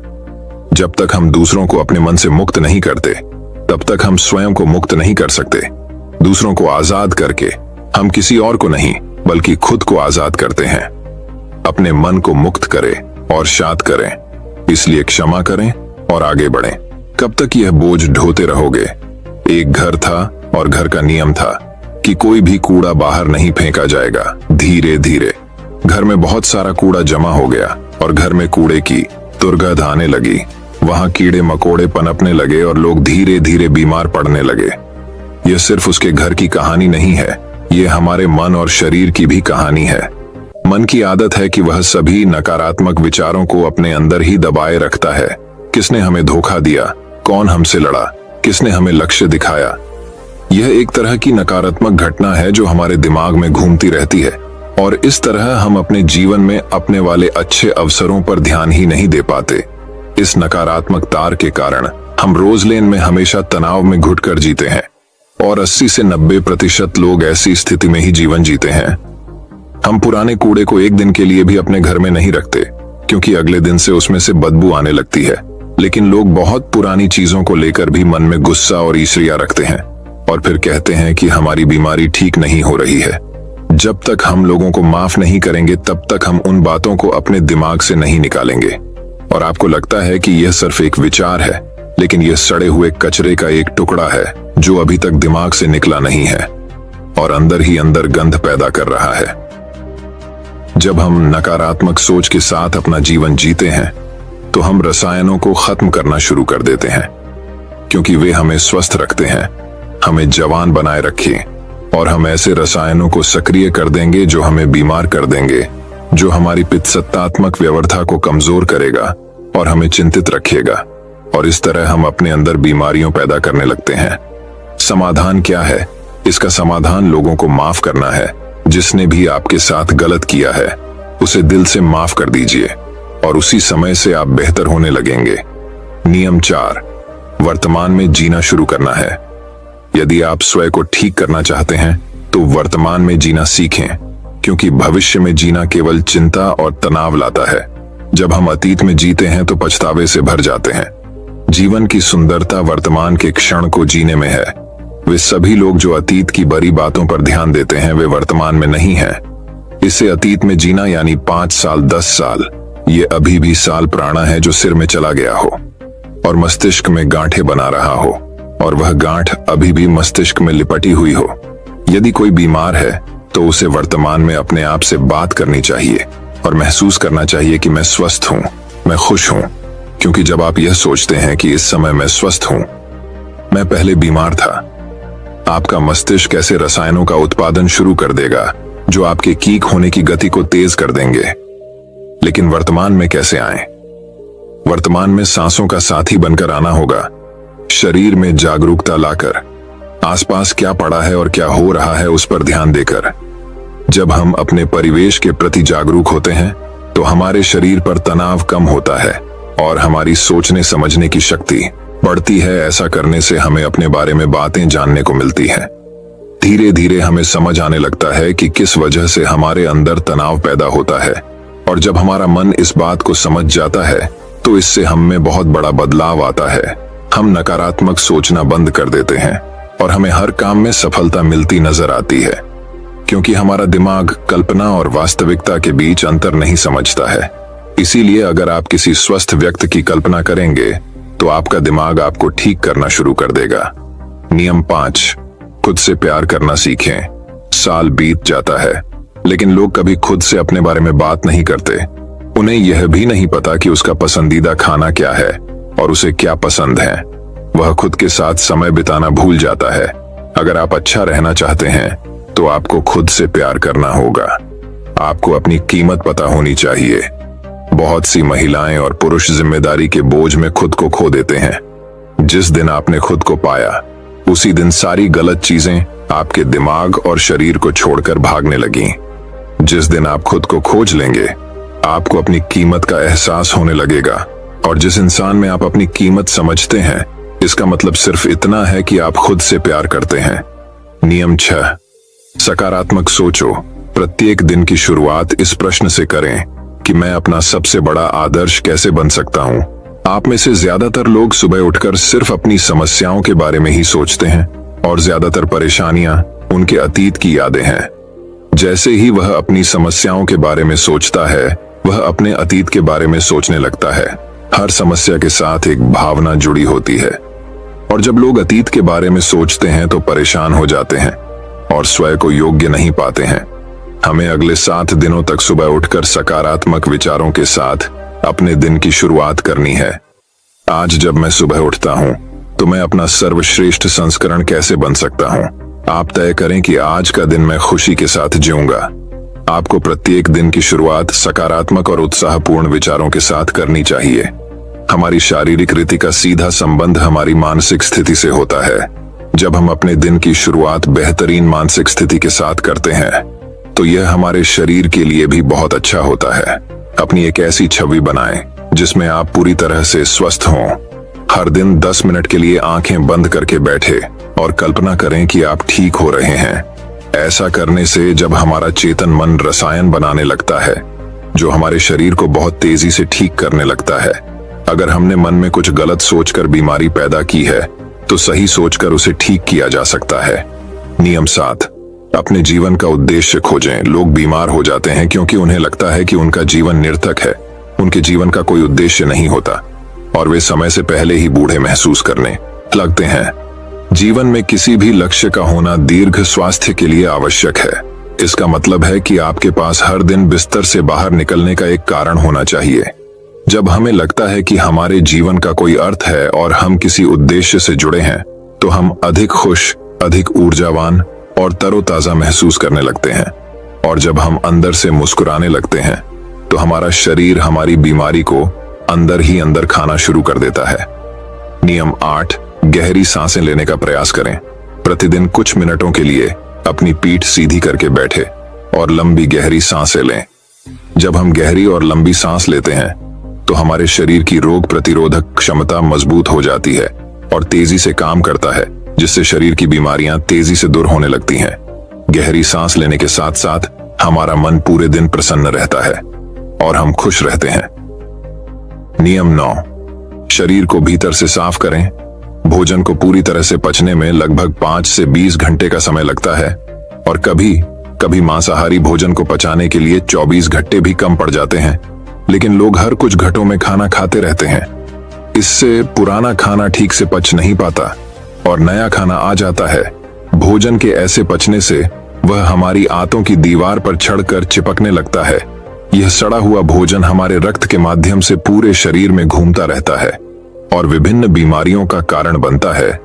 S1: जब तक हम दूसरों को अपने मन से मुक्त नहीं करते, तब तक हम स्वयं को मुक्त नहीं कर सकते। दूसरों को आजाद करके हम किसी और को नहीं बल्कि खुद को आजाद करते हैं। अपने मन को मुक्त करें और शांत करें। इसलिए क्षमा करें और आगे बढ़ें। कब तक यह बोझ ढोते रहोगे? एक घर था और घर का नियम था कि कोई भी कूड़ा बाहर नहीं फेंका जाएगा। धीरे धीरे घर में बहुत सारा कूड़ा जमा हो गया और घर में कूड़े की दुर्गंध आने लगी। वहां कीड़े मकोड़े पनपने लगे और लोग धीरे धीरे बीमार पड़ने लगे। यह सिर्फ उसके घर की कहानी नहीं है, यह हमारे मन और शरीर की भी कहानी है। मन की आदत है कि वह सभी नकारात्मक विचारों को अपने अंदर ही दबाए रखता है। किसने हमें धोखा दिया? कौन हमसे लड़ा? किसने हमें लक्ष्य दिखाया? यह एक तरह की नकारात्मक घटना है जो हमारे दिमाग में घूमती रहती है, और इस तरह हम अपने जीवन में अपने वाले अच्छे अवसरों पर ध्यान ही नहीं दे पाते। इस नकारात्मक तार के कारण हम रोजलेन में हमेशा तनाव में घुटकर जीते हैं, और 80 से 90% लोग ऐसी स्थिति में ही जीवन जीते हैं। हम पुराने कूड़े को एक दिन के लिए भी अपने घर में नहीं रखते, क्योंकि अगले दिन से उसमें से बदबू आने लगती है। लेकिन लोग बहुत पुरानी चीजों को लेकर भी मन में गुस्सा और ईर्ष्या रखते हैं, और फिर कहते हैं कि हमारी बीमारी ठीक नहीं हो रही है। जब तक हम लोगों को माफ नहीं करेंगे, तब तक हम उन बातों को अपने दिमाग से नहीं निकालेंगे। और आपको लगता है कि यह सिर्फ एक विचार है, लेकिन यह सड़े हुए कचरे का एक टुकड़ा है जो अभी तक दिमाग से निकला नहीं है और अंदर ही अंदर गंध पैदा कर रहा है। जब हम नकारात्मक सोच के साथ अपना जीवन जीते हैं, तो हम रसायनों को खत्म करना शुरू कर देते हैं, क्योंकि वे हमें स्वस्थ रखते हैं, हमें जवान बनाए रखें, और हम ऐसे रसायनों को सक्रिय कर देंगे जो हमें बीमार कर देंगे, जो हमारी पित्तसत्तात्मक व्यवस्था को कमजोर करेगा और हमें चिंतित रखेगा। और इस तरह हम अपने अंदर बीमारियों पैदा करने लगते हैं। समाधान क्या है? इसका समाधान लोगों को माफ करना है। जिसने भी आपके साथ गलत किया है, उसे दिल से माफ कर दीजिए, और उसी समय से आप बेहतर होने लगेंगे। नियम 4, वर्तमान में जीना शुरू करना है। यदि आप स्वयं को ठीक करना चाहते हैं, तो वर्तमान में जीना सीखें, क्योंकि भविष्य में जीना केवल चिंता और तनाव लाता है। जब हम अतीत में जीते हैं तो पछतावे से भर जाते हैं। जीवन की सुंदरता वर्तमान के क्षण को जीने में है। वे सभी लोग जो अतीत की बड़ी बातों पर ध्यान देते हैं, वे वर्तमान में नहीं हैं। इससे अतीत में जीना यानी 5 साल, 10 साल, ये अभी भी साल पुराना है जो सिर में चला गया हो और मस्तिष्क में गांठें बना रहा हो, और वह गांठ अभी भी मस्तिष्क में लिपटी हुई हो। यदि कोई बीमार है तो उसे वर्तमान में अपने आप से बात करनी चाहिए और महसूस करना चाहिए कि मैं स्वस्थ हूं, मैं खुश हूं, क्योंकि जब आप यह सोचते हैं कि इस समय मैं स्वस्थ हूं, मैं पहले बीमार था, आपका मस्तिष्क ऐसे रसायनों का उत्पादन शुरू कर देगा जो आपके ठीक होने की गति को तेज कर देंगे। लेकिन वर्तमान में कैसे आएं? वर्तमान में सांसों का साथी बनकर आना होगा, शरीर में जागरूकता लाकर, आसपास क्या पड़ा है और क्या हो रहा है उस पर ध्यान देकर। जब हम अपने परिवेश के प्रति जागरूक होते हैं, तो हमारे शरीर पर तनाव कम होता है और हमारी सोचने समझने की शक्ति बढ़ती है। ऐसा करने से हमें अपने बारे में बातें जानने को मिलती हैं। धीरे धीरे हमें समझ आने लगता है कि किस वजह से हमारे अंदर तनाव पैदा होता है, और जब हमारा मन इस बात को समझ जाता है, तो इससे हम में बहुत बड़ा बदलाव आता है। हम नकारात्मक सोचना बंद कर देते हैं और हमें हर काम में सफलता मिलती नजर आती है, क्योंकि हमारा दिमाग कल्पना और वास्तविकता के बीच अंतर नहीं समझता है। इसीलिए अगर आप किसी स्वस्थ व्यक्ति की कल्पना करेंगे, तो आपका दिमाग आपको ठीक करना शुरू कर देगा। नियम 5, खुद से प्यार करना सीखें। साल बीत जाता है, लेकिन लोग कभी खुद से अपने बारे में बात नहीं करते। उन्हें यह भी नहीं पता कि उसका पसंदीदा खाना क्या है और उसे क्या पसंद है। वह खुद के साथ समय बिताना भूल जाता है। अगर आप अच्छा रहना चाहते हैं तो आपको खुद से प्यार करना होगा। आपको अपनी कीमत पता होनी चाहिए। बहुत सी महिलाएं और पुरुष जिम्मेदारी के बोझ में खुद को खो देते हैं। जिस दिन आपने खुद को पाया, उसी दिन सारी गलत चीजें आपके दिमाग और शरीर को छोड़कर भागने लगीं। जिस दिन आप खुद को खोज लेंगे, आपको अपनी कीमत का एहसास होने लगेगा। और जिस इंसान में आप अपनी कीमत समझते हैं, इसका मतलब सिर्फ इतना है कि आप खुद से प्यार करते हैं। नियम 6, सकारात्मक सोचो। प्रत्येक दिन की शुरुआत इस प्रश्न से करें कि मैं अपना सबसे बड़ा आदर्श कैसे बन सकता हूं। आप में से ज्यादातर लोग सुबह उठकर सिर्फ अपनी समस्याओं के बारे में ही सोचते हैं और ज्यादातर परेशानियां उनके अतीत की यादें हैं। जैसे ही वह अपनी समस्याओं के बारे में सोचता है, वह अपने अतीत के बारे में सोचने लगता है। हर समस्या के साथ एक भावना जुड़ी होती है, और जब लोग अतीत के बारे में सोचते हैं तो परेशान हो जाते हैं और स्वयं को योग्य नहीं पाते हैं। हमें अगले 7 दिनों तक सुबह उठकर सकारात्मक विचारों के साथ अपने दिन की शुरुआत करनी है। आज जब मैं सुबह उठता हूं, तो मैं अपना सर्वश्रेष्ठ संस्करण कैसे बन सकता हूं। आप तय करें कि आज का दिन मैं खुशी के साथ जीऊंगा। आपको प्रत्येक दिन की शुरुआत सकारात्मक और उत्साहपूर्ण विचारों के साथ करनी चाहिए। हमारी शारीरिक रीति का सीधा संबंध हमारी मानसिक स्थिति से होता है। जब हम अपने दिन की शुरुआत बेहतरीन मानसिक स्थिति के साथ करते हैं, तो यह हमारे शरीर के लिए भी बहुत अच्छा होता है। अपनी एक ऐसी छवि बनाएं जिसमें आप पूरी तरह से स्वस्थ हों। हर दिन 10 मिनट के लिए आंखें बंद करके बैठे और कल्पना करें कि आप ठीक हो रहे हैं। ऐसा करने से जब हमारा चेतन मन रसायन बनाने लगता है, जो हमारे शरीर को बहुत तेजी से ठीक करने लगता है। अगर हमने मन में कुछ गलत सोचकर बीमारी पैदा की है, तो सही सोचकर उसे ठीक किया जा सकता है। नियम 7, अपने जीवन का उद्देश्य खोजें। लोग बीमार हो जाते हैं क्योंकि उन्हें लगता है कि उनका जीवन निरर्थक है। उनके जीवन का कोई उद्देश्य नहीं होता और वे समय से पहले ही बूढ़े महसूस करने लगते हैं। जीवन में किसी भी लक्ष्य का होना दीर्घ स्वास्थ्य के लिए आवश्यक है। इसका मतलब है कि आपके पास हर दिन बिस्तर से बाहर निकलने का एक कारण होना चाहिए। जब हमें लगता है कि हमारे जीवन का कोई अर्थ है और हम किसी उद्देश्य से जुड़े हैं, तो हम अधिक खुश, अधिक ऊर्जावान और तरोताजा महसूस करने लगते हैं। और जब हम अंदर से मुस्कुराने लगते हैं, तो हमारा शरीर हमारी बीमारी को अंदर ही अंदर खाना शुरू कर देता है। नियम 8, गहरी सांसें लेने का प्रयास करें। प्रतिदिन कुछ मिनटों के लिए अपनी पीठ सीधी करके बैठे और लंबी गहरी सांसें लें। जब हम गहरी और लंबी सांस लेते हैं, तो हमारे शरीर की रोग प्रतिरोधक क्षमता मजबूत हो जाती है और तेजी से काम करता है, जिससे शरीर की बीमारियां तेजी से दूर होने लगती हैं। गहरी सांस लेने के साथ साथ हमारा मन पूरे दिन प्रसन्न रहता है और हम खुश रहते हैं। नियम 9, शरीर को भीतर से साफ करें। भोजन को पूरी तरह से पचने में लगभग 5 से 20 घंटे का समय लगता है और कभी कभी मांसाहारी भोजन को पचाने के लिए 24 घंटे भी कम पड़ जाते हैं। लेकिन लोग हर कुछ घंटों में खाना खाते रहते हैं। इससे पुराना खाना ठीक से पच नहीं पाता और नया खाना आ जाता है। भोजन के ऐसे पचने से वह हमारी आंतों की दीवार पर चढ़कर चिपकने लगता है। यह सड़ा हुआ भोजन हमारे रक्त के माध्यम से पूरे शरीर में घूमता रहता है और विभिन्न बीमारियों का कारण बनता है।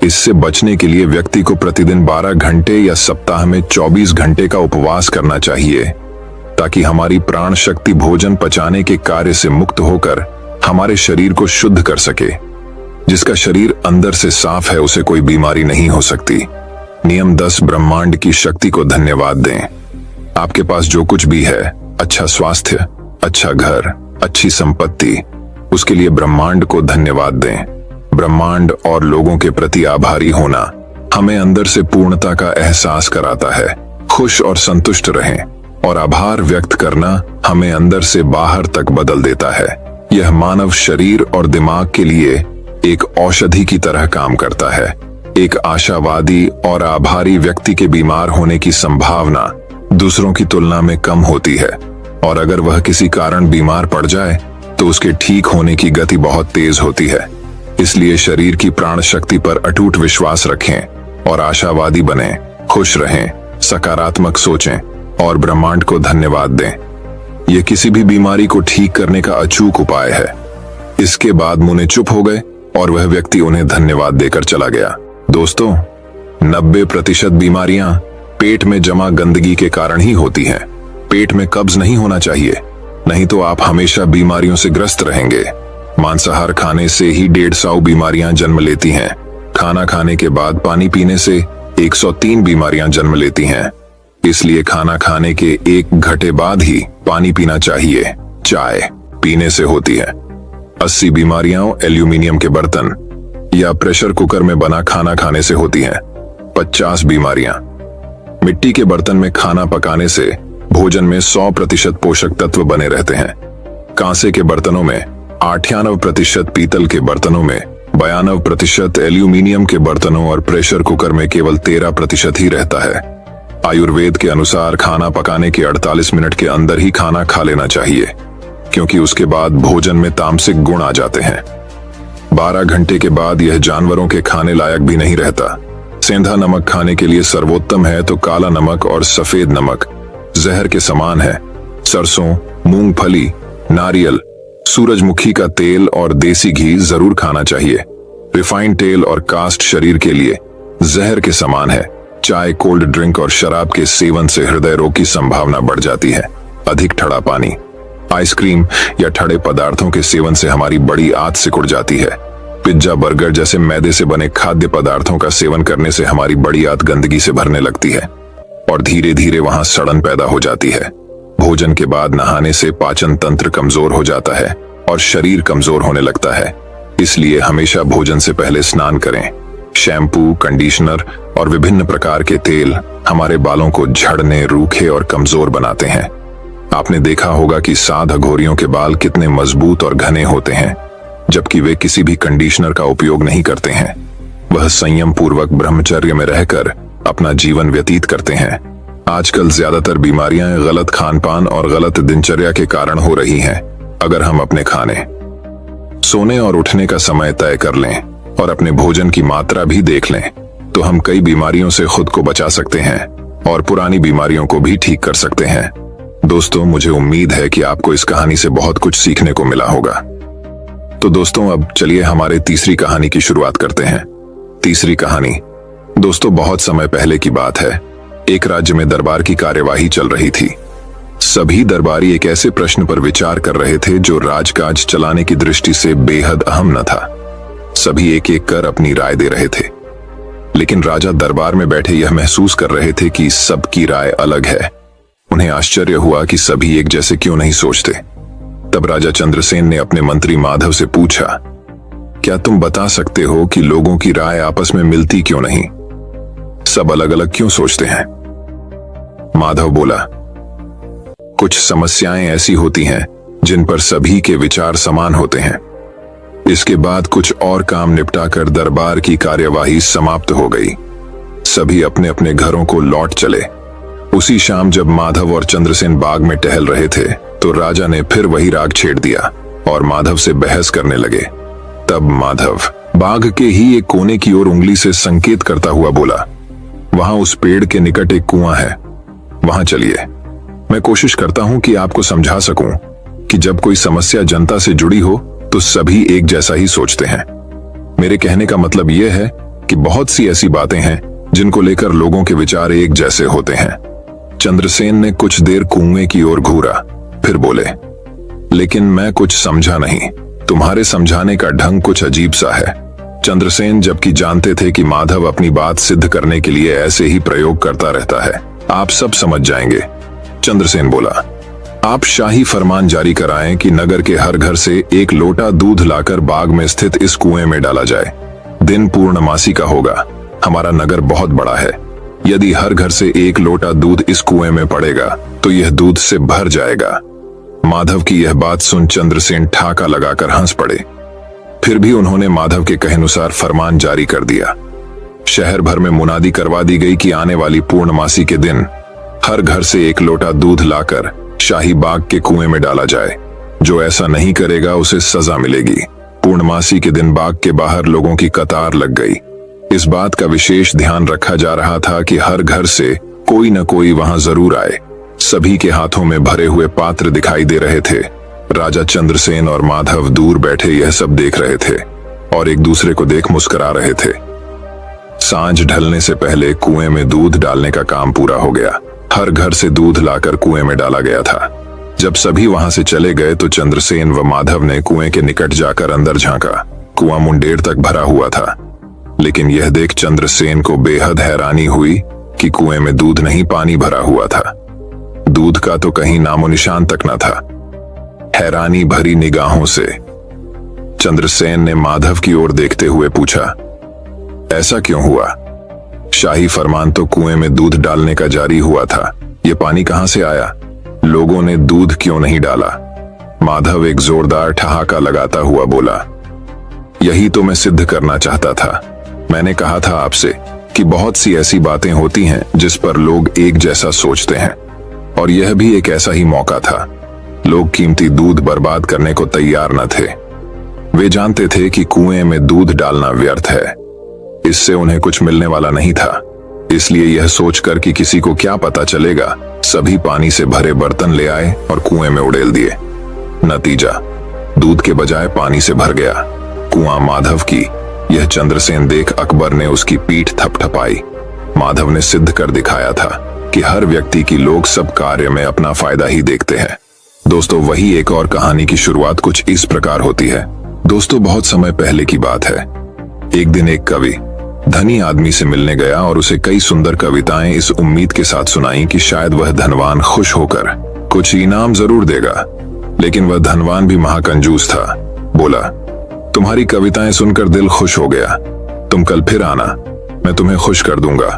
S1: इससे बचने के लिए व्यक्ति को प्रतिदिन 12 घंटे या सप्ताह में 24 घंटे का उपवास करना चाहिए, ताकि हमारी प्राण शक्ति भोजन पचाने के कार्य से मुक्त होकर हमारे शरीर को शुद्ध कर सके। जिसका शरीर अंदर से साफ है, उसे कोई बीमारी नहीं हो सकती। नियम 10, ब्रह्मांड की शक्ति को धन्यवाद दें। आपके पास जो कुछ भी है, अच्छा स्वास्थ्य, अच्छा घर, अच्छी संपत्ति, उसके लिए ब्रह्मांड को धन्यवाद दें। ब्रह्मांड और लोगों के प्रति आभारी होना हमें अंदर से पूर्णता का एहसास कराता है। खुश और संतुष्ट रहें और आभार व्यक्त करना हमें अंदर से बाहर तक बदल देता है। यह मानव शरीर और दिमाग के लिए एक औषधि की तरह काम करता है। एक आशावादी और आभारी व्यक्ति के बीमार होने की संभावना दूसरों की तुलना में कम होती है, और अगर वह किसी कारण बीमार पड़ जाए तो उसके ठीक होने की गति बहुत तेज होती है। इसलिए शरीर की प्राण शक्ति पर अटूट विश्वास रखें और आशावादी बने, खुश रहें, सकारात्मक सोचें और ब्रह्मांड को धन्यवाद दें। यह किसी भी बीमारी को ठीक करने का अचूक उपाय है। इसके बाद मुने चुप हो गए और वह व्यक्ति उन्हें धन्यवाद देकर चला गया। दोस्तों, 90% बीमारियां पेट में जमा गंदगी के कारण ही होती हैं। पेट में कब्ज नहीं होना चाहिए, नहीं तो आप हमेशा बीमारियों से ग्रस्त रहेंगे। मांसाहार खाने से ही 150 बीमारियां जन्म लेती हैं। खाना खाने के बाद पानी पीने से 103 बीमारियां जन्म लेती हैं। इसलिए खाना खाने के 1 घंटे बाद ही पानी पीना चाहिए। चाय पीने से होती है। 80 बीमारियां एल्यूमिनियम के बर्तन या प्रेशर कुकर में बना खाना खाने से होती हैं। 50 बीमारियां मिट्टी के बर्तन में खाना पकाने से भोजन में 100% पोषक तत्व बने रहते हैं। कांसे के बर्तनों में 98%, पीतल के बर्तनों में 92%, एल्यूमिनियम के बर्तनों और प्रेशर कुकर में केवल 13% ही रहता है। आयुर्वेद के अनुसार खाना पकाने के 48 मिनट के अंदर ही खाना खा लेना चाहिए, क्योंकि उसके बाद भोजन में तामसिक गुण आ जाते हैं। 12 घंटे के बाद यह जानवरों के खाने लायक भी नहीं रहता। सेंधा नमक खाने के लिए सर्वोत्तम है, तो काला नमक और सफेद नमक जहर के समान है। सरसों, मूंगफली, नारियल, सूरजमुखी का तेल और देसी घी जरूर खाना चाहिए। रिफाइंड तेल और कास्ट शरीर के लिए जहर के समान है। चाय, कोल्ड ड्रिंक और शराब के सेवन से हृदय रोग की संभावना बढ़ जाती है। अधिक ठंडा पानी, आइसक्रीम या ठंडे पदार्थों के सेवन से हमारी बड़ी आंत सिकुड़ जाती है। पिज्जा, बर्गर जैसे मैदे से बने खाद्य पदार्थों का सेवन करने से हमारी बड़ी आंत गंदगी से भरने लगती है और धीरे धीरे वहां सड़न पैदा हो जाती है। भोजन के बाद नहाने से पाचन तंत्र कमजोर हो जाता है और शरीर कमजोर होने लगता है। इसलिए हमेशा भोजन से पहले स्नान करें। शैम्पू, कंडीशनर और विभिन्न प्रकार के तेल हमारे बालों को झड़ने, रूखे और कमजोर बनाते हैं। आपने देखा होगा कि साध अघोरियों के बाल कितने मजबूत और घने होते हैं, जबकि वे किसी भी कंडीशनर का उपयोग नहीं करते हैं। वह संयम पूर्वक ब्रह्मचर्य में रहकर अपना जीवन व्यतीत करते हैं। आजकल ज्यादातर बीमारियां गलत खानपान और गलत दिनचर्या के कारण हो रही हैं। अगर हम अपने खाने, सोने और उठने का समय तय कर लें और अपने भोजन की मात्रा भी देख लें, तो हम कई बीमारियों से खुद को बचा सकते हैं और पुरानी बीमारियों को भी ठीक कर सकते हैं। दोस्तों, मुझे उम्मीद है कि आपको इस कहानी से बहुत कुछ सीखने को मिला होगा। तो दोस्तों, अब चलिए हमारे तीसरी कहानी की शुरुआत करते हैं। तीसरी कहानी दोस्तों बहुत समय पहले की बात है। एक राज्य में दरबार की कार्यवाही चल रही थी। सभी दरबारी एक ऐसे प्रश्न पर विचार कर रहे थे जो राजकाज चलाने की दृष्टि से बेहद अहम न था। सभी एक एक कर अपनी राय दे रहे थे, लेकिन राजा दरबार में बैठे यह महसूस कर रहे थे कि सबकी राय अलग है। उन्हें आश्चर्य हुआ कि सभी एक जैसे क्यों नहीं सोचते। तब राजा चंद्रसेन ने अपने मंत्री माधव से पूछा, क्या तुम बता सकते हो कि लोगों की राय आपस में मिलती क्यों नहीं? सब अलग अलग क्यों सोचते हैं? माधव बोला, कुछ समस्याएं ऐसी होती हैं जिन पर सभी के विचार समान होते हैं। इसके बाद कुछ और काम निपटाकर दरबार की कार्यवाही समाप्त हो गई। सभी अपने अपने घरों को लौट चले। उसी शाम जब माधव और चंद्रसेन बाग में टहल रहे थे, तो राजा ने फिर वही राग छेड़ दिया और माधव से बहस करने लगे। तब माधव बाग के ही एक कोने की ओर उंगली से संकेत करता हुआ बोला, वहां उस पेड़ के निकट एक कुआं है, वहां चलिए। मैं कोशिश करता हूं कि आपको समझा सकूं कि जब कोई समस्या जनता से जुड़ी हो तो सभी एक जैसा ही सोचते हैं। मेरे कहने का मतलब यह है कि बहुत सी ऐसी बातें हैं जिनको लेकर लोगों के विचार एक जैसे होते हैं। चंद्रसेन ने कुछ देर कुएं की ओर घूरा, फिर बोले, लेकिन मैं कुछ समझा नहीं। तुम्हारे समझाने का ढंग कुछ अजीब सा है। चंद्रसेन जबकि जानते थे कि माधव अपनी बात सिद्ध करने के लिए ऐसे ही प्रयोग करता रहता है। आप सब समझ जाएंगे। चंद्रसेन बोला, आप शाही फरमान जारी कराएं कि नगर के हर घर से 1 लोटा दूध लाकर बाग में स्थित इस कुएं में डाला जाए। दिन पूर्णमासी का होगा। हमारा नगर बहुत बड़ा है। यदि हर घर से 1 लोटा दूध इस कुएं में पड़ेगा तो यह दूध से भर जाएगा। माधव की यह बात सुन चंद्रसेन ठाका लगाकर हंस पड़े। फिर भी उन्होंने माधव के कहेनुसार फरमान जारी कर दिया। शहर भर में मुनादी करवा दी गई कि आने वाली पूर्णमासी के दिन हर घर से 1 लोटा दूध लाकर शाही बाग के कुएं में डाला जाए। जो ऐसा नहीं करेगा उसे सजा मिलेगी। पूर्णमासी के दिन बाग के बाहर लोगों की कतार लग गई। इस बात का विशेष ध्यान रखा जा रहा था कि हर घर से कोई न कोई वहां जरूर आए। सभी के हाथों में भरे हुए पात्र दिखाई दे रहे थे। राजा चंद्रसेन और माधव दूर बैठे यह सब देख रहे थे और एक दूसरे को देख मुस्कुरा रहे थे। सांझ ढलने से पहले कुएं में दूध डालने का काम पूरा हो गया। हर घर से दूध लाकर कुएं में डाला गया था। जब सभी वहां से चले गए तो चंद्रसेन व माधव ने कुएं के निकट जाकर अंदर झांका। कुआं मुंडेर तक भरा हुआ था, लेकिन यह देख चंद्रसेन को बेहद हैरानी हुई कि कुएं में दूध नहीं, पानी भरा हुआ था। दूध का तो कहीं नामो निशान तक न था। हैरानी भरी निगाहों से चंद्रसेन ने माधव की ओर देखते हुए पूछा, ऐसा क्यों हुआ? शाही फरमान तो कुएं में दूध डालने का जारी हुआ था, ये पानी कहां से आया? लोगों ने दूध क्यों नहीं डाला? माधव एक जोरदार ठहाका लगाता हुआ बोला, यही तो मैं सिद्ध करना चाहता था। मैंने कहा था आपसे कि बहुत सी ऐसी बातें होती हैं जिस पर लोग एक जैसा सोचते हैं, और यह भी एक ऐसा ही मौका था। लोग कीमती दूध बर्बाद करने को तैयार न थे। वे जानते थे कि कुएं में दूध डालना व्यर्थ है, इससे उन्हें कुछ मिलने वाला नहीं था। इसलिए यह सोचकर कि किसी को क्या पता चलेगा, सभी पानी से भरे बर्तन ले आए और कुएं में उड़ेल दिए। नतीजा, दूध के बजाय पानी से भर गया। कुआं माधव की यह चंद्रसेन देख अकबर ने उसकी पीठ थपथपाई। माधव ने सिद्ध कर दिखाया था कि हर व्यक्ति की लोग सब कार्य में अपना फायदा ही देखते हैं। दोस्तों, वही एक और कहानी की शुरुआत कुछ इस प्रकार होती है। दोस्तों, बहुत समय पहले की बात है। एक दिन एक कवि धनी आदमी से मिलने गया और उसे कई सुंदर कविताएं इस उम्मीद के साथ सुनाई कि शायद वह धनवान खुश होकर कुछ इनाम जरूर देगा। लेकिन वह धनवान भी महाकंजूस था। बोला, तुम्हारी कविताएं सुनकर दिल खुश हो गया, तुम कल फिर आना, मैं तुम्हें खुश कर दूंगा,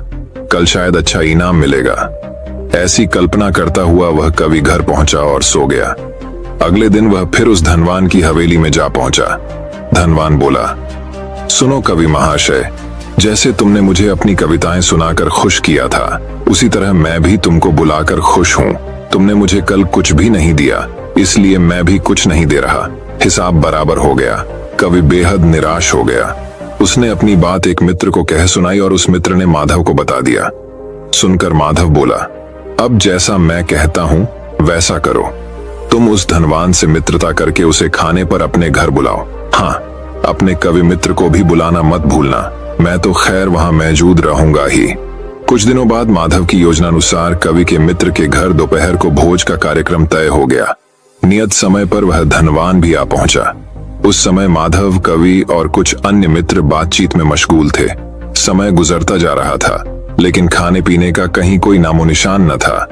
S1: कल शायद अच्छा इनाम मिलेगा। ऐसी कल्पना करता हुआ वह कवि घर पहुंचा और सो गया। अगले दिन वह फिर उस धनवान की हवेली में जा पहुंचा। धनवान बोला, सुनो कवि महाशय, जैसे तुमने मुझे अपनी कविताएं सुनाकर खुश किया था, उसी तरह मैं भी तुमको बुलाकर खुश हूं। तुमने मुझे कल कुछ भी नहीं दिया, इसलिए मैं भी कुछ नहीं दे रहा। हिसाब बराबर हो गया। कवि बेहद निराश हो गया। उसने अपनी बात एक मित्र को कह सुनाई और उस मित्र ने माधव को बता दिया। सुनकर माधव बोला, अब जैसा मैं कहता हूं वैसा करो। तुम उस धनवान से मित्रता करके उसे खाने पर अपने घर बुलाओ। हाँ, अपने कवि मित्र को भी बुलाना मत भूलना, मैं तो खैर वहां मौजूद रहूंगा ही। कुछ दिनों बाद माधव की योजनानुसार कवि के मित्र के घर दोपहर को भोज का कार्यक्रम तय हो गया। नियत समय पर वह धनवान भी आ पहुंचा। उस समय माधव, कवि और कुछ अन्य मित्र बातचीत में मशगूल थे। समय गुजरता जा रहा था, लेकिन खाने पीने का कहीं कोई नामो निशान न था।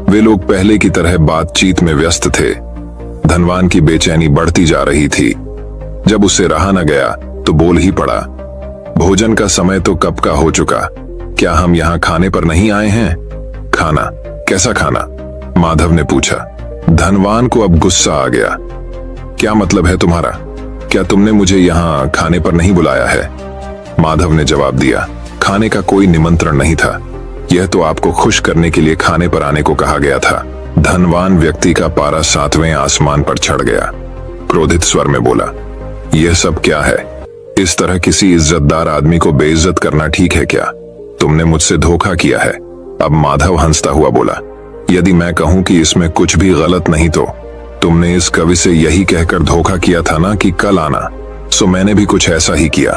S1: वे लोग पहले की तरह बातचीत में व्यस्त थे। धनवान की बेचैनी बढ़ती जा रही थी। जब उसे रहा न गया तो बोल ही पड़ा, भोजन का समय तो कब का हो चुका, क्या हम यहाँ खाने पर नहीं आए हैं? खाना? कैसा खाना? माधव ने पूछा। धनवान को अब गुस्सा आ गया। क्या मतलब है तुम्हारा? क्या तुमने मुझे यहाँ खाने पर नहीं बुलाया है? माधव ने जवाब दिया, खाने का कोई निमंत्रण नहीं था, यह तो आपको खुश करने के लिए खाने पर आने को कहा गया था। धनवान व्यक्ति का पारा 7वें आसमान पर चढ़ गया। क्रोधित स्वर में बोला, यह सब क्या है? इस तरह किसी इज्जतदार आदमी को बेइज्जत करना ठीक है क्या? तुमने मुझसे धोखा किया है। अब माधव हंसता हुआ बोला, यदि मैं कहूं कि इसमें कुछ भी गलत नहीं तो तुमने इस कवि से यही कहकर धोखा किया था ना कि कल आना, सो मैंने भी कुछ ऐसा ही किया।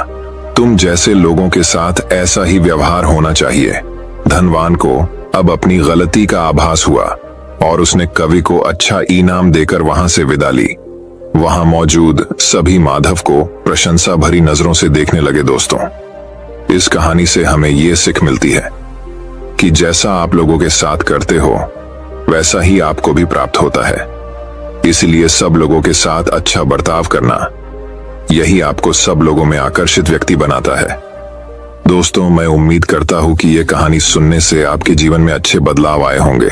S1: तुम जैसे लोगों के साथ ऐसा ही व्यवहार होना चाहिए। धनवान को अब अपनी गलती का आभास हुआ और उसने कवि को अच्छा इनाम देकर वहां से विदा ली। वहां मौजूद सभी माधव को प्रशंसा भरी नजरों से देखने लगे। दोस्तों, इस कहानी से हमें ये सीख मिलती है कि जैसा आप लोगों के साथ करते हो वैसा ही आपको भी प्राप्त होता है। इसलिए सब लोगों के साथ अच्छा बर्ताव करना, यही आपको सब लोगों में आकर्षित व्यक्ति बनाता है। दोस्तों, मैं उम्मीद करता हूं कि यह कहानी सुनने से आपके जीवन में अच्छे बदलाव आए होंगे।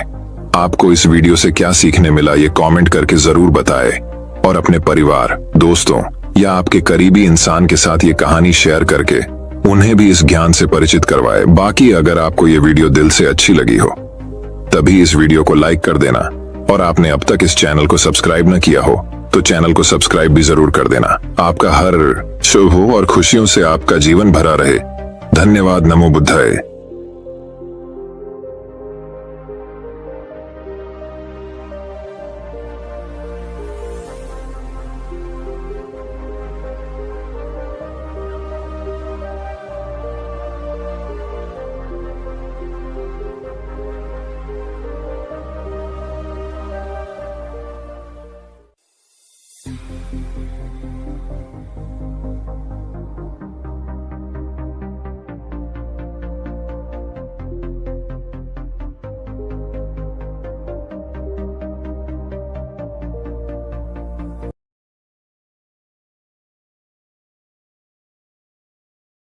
S1: आपको इस वीडियो से क्या सीखने मिला ये कमेंट करके जरूर बताएं और अपने परिवार, दोस्तों या आपके करीबी इंसान के साथ ये कहानी शेयर करके उन्हें भी इस ज्ञान से परिचित करवाएं। बाकी अगर आपको ये वीडियो दिल से अच्छी लगी हो तभी इस वीडियो को लाइक कर देना, और आपने अब तक इस चैनल को सब्सक्राइब न किया हो तो चैनल को सब्सक्राइब भी जरूर कर देना। आपका हर शुभ हो और खुशियों से आपका जीवन भरा रहे। धन्यवाद। नमो बुद्धाय।